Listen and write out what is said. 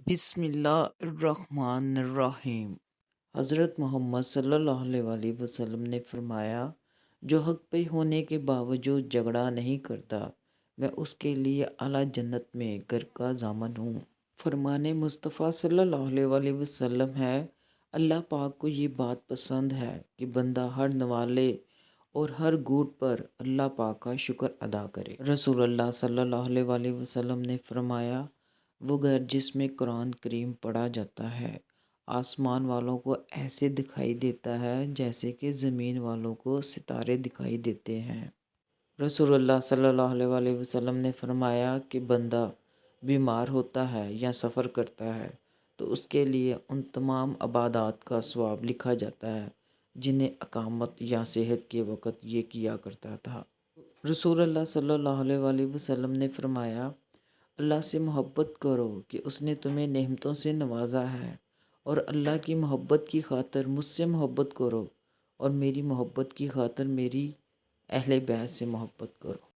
بسم اللہ الرحمن الرحیم۔ حضرت محمد صلی اللہ علیہ وآلہ وسلم نے فرمایا، جو حق پہ ہونے کے باوجود جھگڑا نہیں کرتا میں اس کے لیے اعلیٰ جنت میں گھر کا ضامن ہوں۔ فرمان مصطفیٰ صلی اللہ علیہ وآلہ وسلم ہے، اللہ پاک کو یہ بات پسند ہے کہ بندہ ہر نوالے اور ہر گھونٹ پر اللہ پاک کا شکر ادا کرے۔ رسول اللہ صلی اللہ علیہ وآلہ وسلم نے فرمایا، وہ گھر جس میں قرآن کریم پڑھا جاتا ہے آسمان والوں کو ایسے دکھائی دیتا ہے جیسے کہ زمین والوں کو ستارے دکھائی دیتے ہیں۔ رسول اللہ صلی اللہ علیہ وآلہ وسلم نے فرمایا کہ بندہ بیمار ہوتا ہے یا سفر کرتا ہے تو اس کے لیے ان تمام عبادات کا ثواب لکھا جاتا ہے جنہیں اقامت یا صحت کے وقت یہ کیا کرتا تھا۔ رسول اللہ صلی اللہ علیہ وآلہ وسلم نے فرمایا، اللہ سے محبت کرو کہ اس نے تمہیں نعمتوں سے نوازا ہے، اور اللہ کی محبت کی خاطر مجھ سے محبت کرو، اور میری محبت کی خاطر میری اہل بیت سے محبت کرو۔